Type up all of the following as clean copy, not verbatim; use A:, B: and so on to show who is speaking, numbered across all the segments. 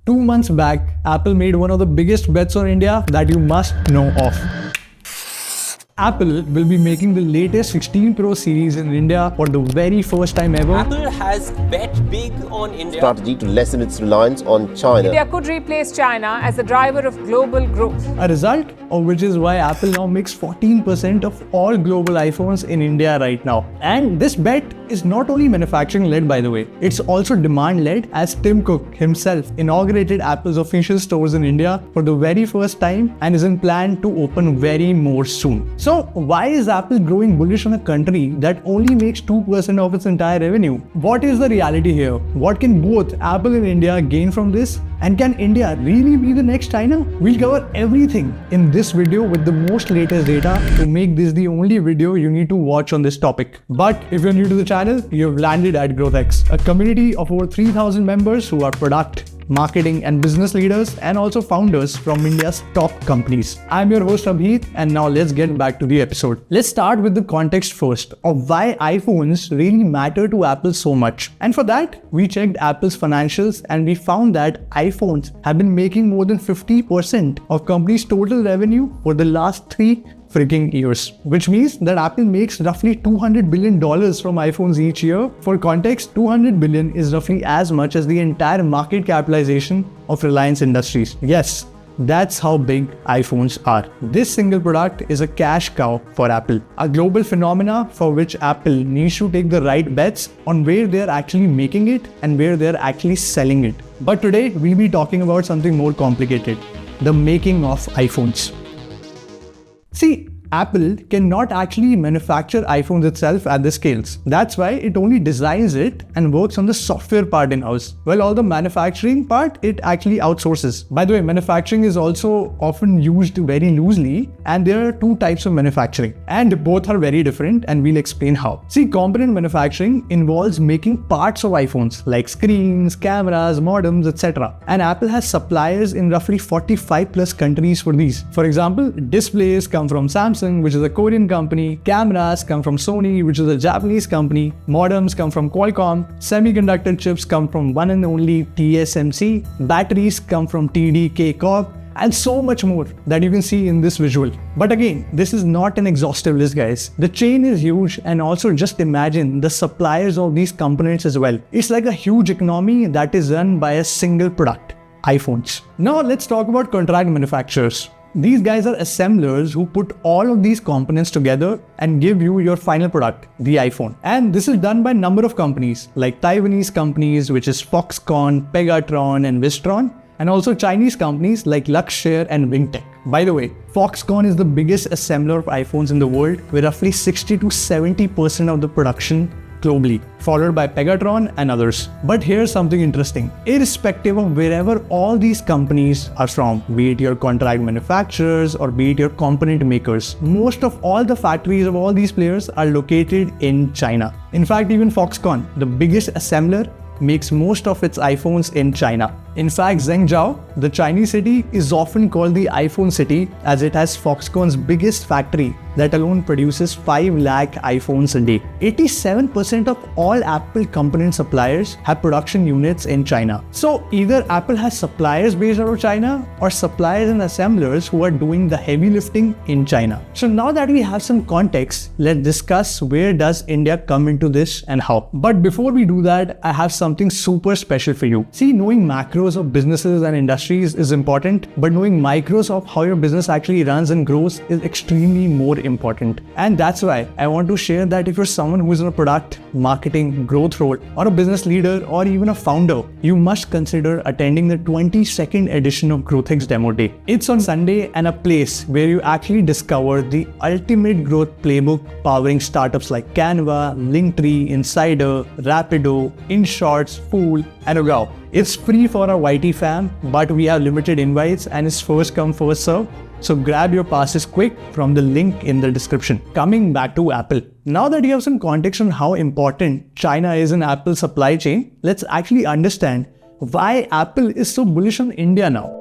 A: 2 months back, Apple made one of the biggest bets on India that you must know of. Apple will be making the latest 16 Pro series in India for the very first time ever.
B: Apple has bet big on India.
C: Strategy to lessen its reliance on China.
D: India could replace China as the driver of global growth.
A: A result of which is why Apple now makes 14% of all global iPhones in India right now. And this bet is not only manufacturing led, by the way, it's also demand led, as Tim Cook himself inaugurated Apple's official stores in India for the very first time and is in plan to open very more soon. So why is Apple growing bullish on a country that only makes 2% of its entire revenue? What is the reality here? What can both Apple and India gain from this? And can India really be the next China? We'll cover everything in this video with the most latest data to make this the only video you need to watch on this topic. But if you're new to the channel, you've landed at GrowthX, a community of over 3,000 members who are product, marketing and business leaders and also founders from India's top companies. I'm your host Abhit, and now let's get back to the episode. Let's start with the context first of why iPhones really matter to Apple so much. And for that, we checked Apple's financials and we found that iPhones have been making more than 50% of company's total revenue for the last 3 freaking years, which means that Apple makes roughly $200 billion from iPhones each year. For context, 200 billion is roughly as much as the entire market capitalization of Reliance Industries. Yes, that's how big iPhones are. This single product is a cash cow for Apple, a global phenomena for which Apple needs to take the right bets on where they're actually making it and where they're actually selling it. But today, we'll be talking about something more complicated: the making of iPhones. See, Apple cannot actually manufacture iPhones itself at the scales. That's why it only designs it and works on the software part in-house. Well, all the manufacturing part, it actually outsources. By the way, manufacturing is also often used very loosely, and there are 2 types of manufacturing, and both are very different, and we'll explain how. See, component manufacturing involves making parts of iPhones like screens, cameras, modems, etc. And Apple has suppliers in roughly 45 plus countries for these. For example, displays come from Samsung, which is a Korean company. Cameras come from Sony, which is a Japanese company. Modems come from Qualcomm. Semiconductor chips come from one and only TSMC. Batteries come from TDK Corp. And so much more that you can see in this visual. But again, this is not an exhaustive list, guys. The chain is huge, and also just imagine the suppliers of these components as well. It's like a huge economy that is run by a single product: iPhones. Now let's talk about contract manufacturers. These guys are assemblers who put all of these components together and give you your final product, the iPhone. And this is done by a number of companies, like Taiwanese companies, which is Foxconn, Pegatron and Wistron, and also Chinese companies like Luxshare and Wingtech. By the way, Foxconn is the biggest assembler of iPhones in the world, with roughly 60 to 70% of the production globally, followed by Pegatron and others. But here's something interesting. Irrespective of wherever all these companies are from, be it your contract manufacturers or be it your component makers, most of all the factories of all these players are located in China. In fact, even Foxconn, the biggest assembler, makes most of its iPhones in China. In fact, Zhengzhou, the Chinese city, is often called the iPhone city, as it has Foxconn's biggest factory that alone produces 5 lakh iPhones a day. 87% of all Apple component suppliers have production units in China. So either Apple has suppliers based out of China or suppliers and assemblers who are doing the heavy lifting in China. So now that we have some context, let's discuss where does India come into this and how. But before we do that, I have something super special for you. See, knowing macros of businesses and industries is important, but knowing micros of how your business actually runs and grows is extremely more important. And that's why I want to share that if you're someone who is in a product, marketing, growth role, or a business leader, or even a founder, you must consider attending the 22nd edition of GrowthX Demo Day. It's on Sunday and a place where you actually discover the ultimate growth playbook powering startups like Canva, Linktree, Insider, Rapido, InShots, Fool, and Wow. It's free for our YT fam, but we have limited invites and it's first come, first serve. So grab your passes quick from the link in the description. Coming back to Apple. Now that you have some context on how important China is in Apple's supply chain, let's actually understand why Apple is so bullish on India now.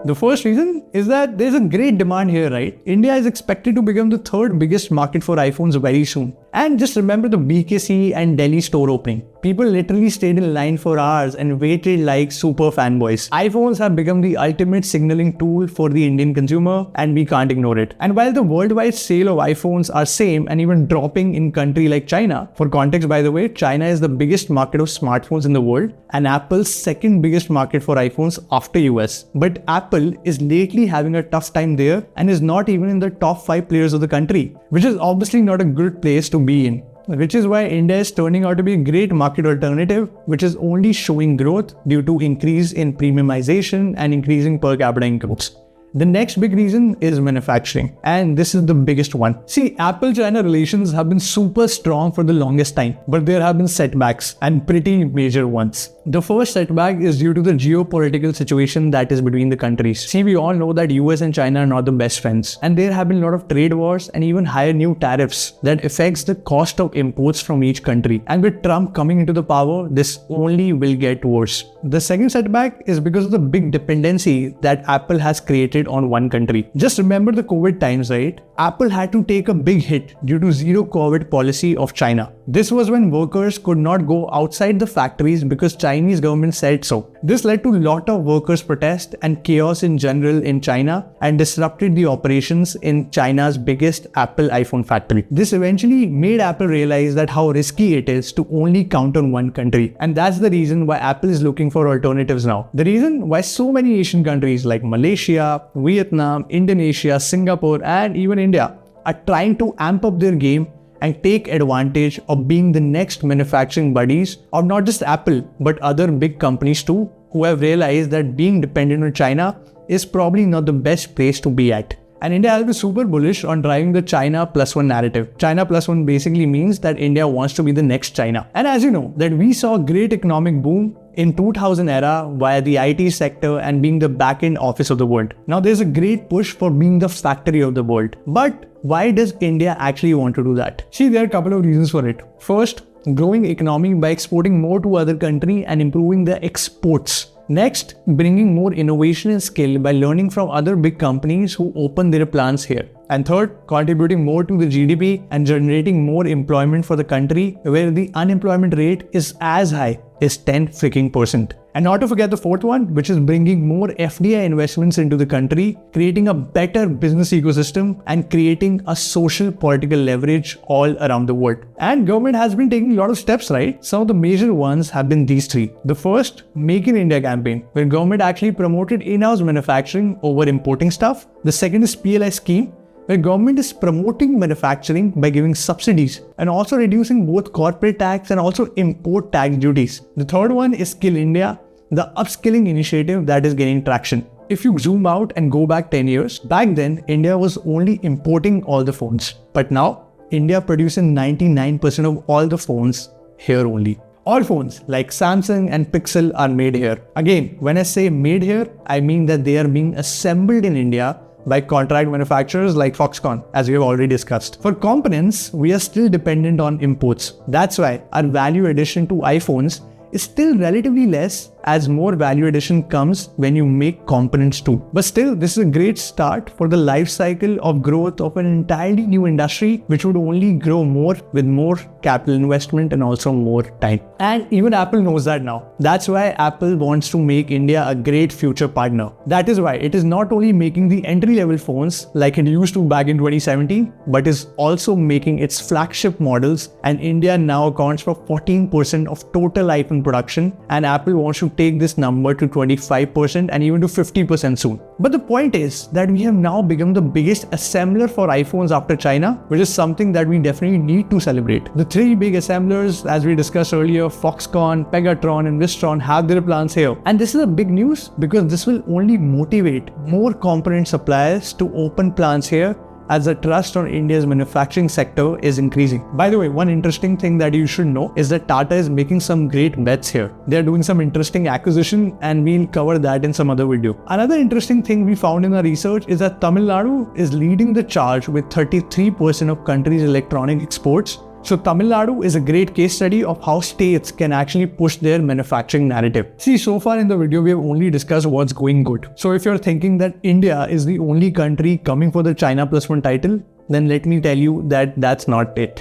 A: The first reason is that there's a great demand here, right? India is expected to become the 3rd biggest market for iPhones very soon. And just remember the BKC and Delhi store opening. People literally stayed in line for hours and waited like super fanboys. iPhones have become the ultimate signaling tool for the Indian consumer, and we can't ignore it. And while the worldwide sale of iPhones are same and even dropping in country like China, for context by the way, China is the biggest market of smartphones in the world and Apple's second biggest market for iPhones after US. But Apple is lately having a tough time there and is not even in the top 5 players of the country, which is obviously not a good place to be in. Which is why India is turning out to be a great market alternative, which is only showing growth due to increase in premiumization and increasing per capita incomes. The next big reason is manufacturing, and this is the biggest one. See, Apple-China relations have been super strong for the longest time, but there have been setbacks, and pretty major ones. The first setback is due to the geopolitical situation that is between the countries. See, we all know that US and China are not the best friends, and there have been a lot of trade wars and even higher new tariffs that affects the cost of imports from each country. And with Trump coming into the power, this only will get worse. The second setback is because of the big dependency that Apple has created on one country. Just remember the COVID times, right? Apple had to take a big hit due to zero COVID policy of China. This was when workers could not go outside the factories because Chinese government said so. This led to a lot of workers' protest and chaos in general in China and disrupted the operations in China's biggest Apple iPhone factory. This eventually made Apple realize that how risky it is to only count on one country. And that's the reason why Apple is looking for alternatives now. The reason why so many Asian countries like Malaysia, Vietnam, Indonesia, Singapore, and even India are trying to amp up their game and take advantage of being the next manufacturing buddies of not just Apple but other big companies too, who have realized that being dependent on China is probably not the best place to be at. And India has been super bullish on driving the China plus one narrative. China plus one basically means that India wants to be the next China. And as you know, that we saw a great economic boom in 2000 era via the IT sector and being the back-end office of the world. Now there's a great push for being the factory of the world. But why does India actually want to do that? See, there are a couple of reasons for it. First, growing economy by exporting more to other countries and improving the exports. Next, bringing more innovation and skill by learning from other big companies who open their plants here. And third, contributing more to the GDP and generating more employment for the country where the unemployment rate is as high as 10%. And not to forget the fourth one, which is bringing more FDI investments into the country, creating a better business ecosystem and creating a social political leverage all around the world. And government has been taking a lot of steps, right? Some of the major ones have been these three. The first, Make in India campaign, where government actually promoted in-house manufacturing over importing stuff. The second is PLI scheme, where government is promoting manufacturing by giving subsidies and also reducing both corporate tax and also import tax duties. The third one is Skill India, the upskilling initiative that is gaining traction. If you zoom out and go back 10 years, back then India was only importing all the phones. But now, India produces 99% of all the phones here only. All phones like Samsung and Pixel are made here. Again, when I say made here, I mean that they are being assembled in India by contract manufacturers like Foxconn, as we have already discussed. For components, we are still dependent on imports. That's why our value addition to iPhones is still relatively less, as more value addition comes when you make components too. But still, this is a great start for the life cycle of growth of an entirely new industry, which would only grow more with more capital investment and also more time. And even Apple knows that now. That's why Apple wants to make India a great future partner. That is why it is not only making the entry-level phones like it used to back in 2017, but is also making its flagship models, and India now accounts for 14% of total iPhone production, and Apple wants to take this number to 25% and even to 50% soon. But the point is that we have now become the biggest assembler for iPhones after China, which is something that we definitely need to celebrate. The three big assemblers, as we discussed earlier, Foxconn, Pegatron and Wistron, have their plants here. And this is a big news because this will only motivate more component suppliers to open plants here, as the trust on India's manufacturing sector is increasing. By the way, one interesting thing that you should know is that Tata is making some great bets here. They're doing some interesting acquisition, and we'll cover that in some other video. Another interesting thing we found in our research is that Tamil Nadu is leading the charge with 33% of country's electronic exports. So Tamil Nadu is a great case study of how states can actually push their manufacturing narrative. See, so far in the video, we have only discussed what's going good. So if you're thinking that India is the only country coming for the China plus one title, then let me tell you that that's not it.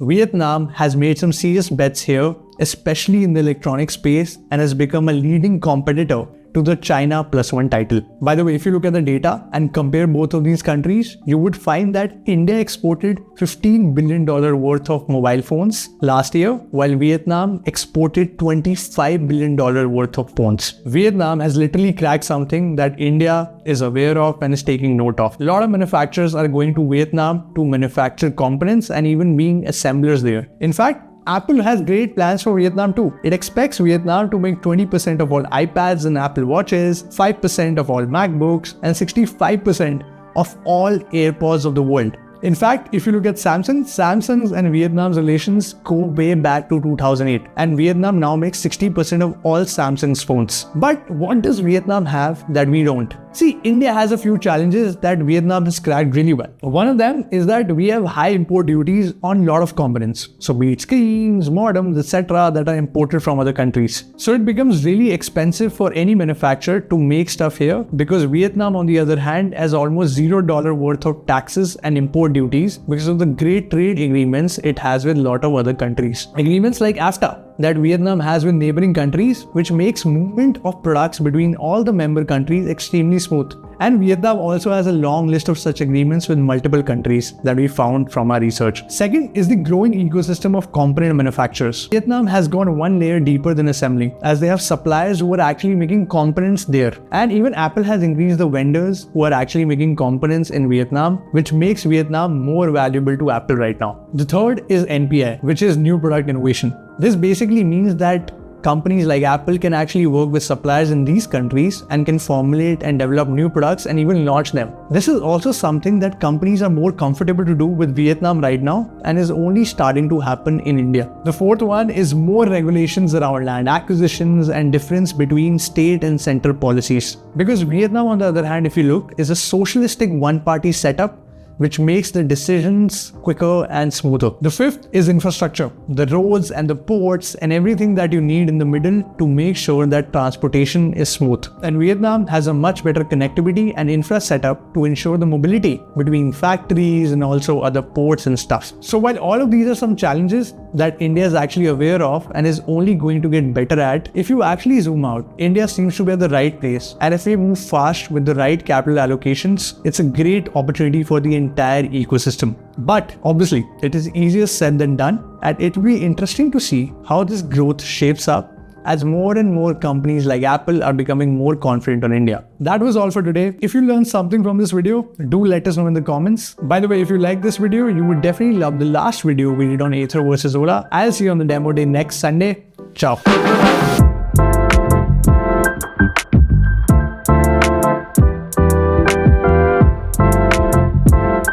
A: Vietnam has made some serious bets here, especially in the electronic space, and has become a leading competitor to the China +1 title. By the way, if you look at the data and compare both of these countries, you would find that India exported $15 billion worth of mobile phones last year, while Vietnam exported $25 billion worth of phones. Vietnam has literally cracked something that India is aware of and is taking note of. A lot of manufacturers are going to Vietnam to manufacture components and even being assemblers there. In fact, Apple has great plans for Vietnam too. It expects Vietnam to make 20% of all iPads and Apple Watches, 5% of all MacBooks, and 65% of all AirPods of the world. In fact, if you look at Samsung's and Vietnam's relations go way back to 2008, and Vietnam now makes 60% of all Samsung's phones. But what does Vietnam have that we don't? See, India has a few challenges that Vietnam has cracked really well. One of them is that we have high import duties on a lot of components. So be it screens, modems, etc. that are imported from other countries. So it becomes really expensive for any manufacturer to make stuff here, because Vietnam, on the other hand, has almost $0 worth of taxes and import duties because of the great trade agreements it has with a lot of other countries. Agreements like AFTA that Vietnam has with neighboring countries, which makes movement of products between all the member countries extremely smooth. And Vietnam also has a long list of such agreements with multiple countries that we found from our research. Second is the growing ecosystem of component manufacturers. Vietnam has gone one layer deeper than assembling, as they have suppliers who are actually making components there. And even Apple has increased the vendors who are actually making components in Vietnam, which makes Vietnam more valuable to Apple right now. The third is NPI, which is New Product Innovation. This basically means that companies like Apple can actually work with suppliers in these countries and can formulate and develop new products and even launch them. This is also something that companies are more comfortable to do with Vietnam right now and is only starting to happen in India. The fourth one is more regulations around land acquisitions and difference between state and central policies. Because Vietnam, on the other hand, if you look, is a socialistic one-party setup which makes the decisions quicker and smoother. The fifth is infrastructure, the roads and the ports and everything that you need in the middle to make sure that transportation is smooth. And Vietnam has a much better connectivity and infra setup to ensure the mobility between factories and also other ports and stuff. So while all of these are some challenges that India is actually aware of and is only going to get better at, if you actually zoom out, India seems to be at the right place. And if we move fast with the right capital allocations, it's a great opportunity for the entire ecosystem. But obviously, it is easier said than done, and it will be interesting to see how this growth shapes up as more and more companies like Apple are becoming more confident on India. That was all for today. If you learned something from this video, do let us know in the comments. By the way, if you like this video, you would definitely love the last video we did on Aether versus Ola. I'll see you on the demo day next Sunday. Ciao.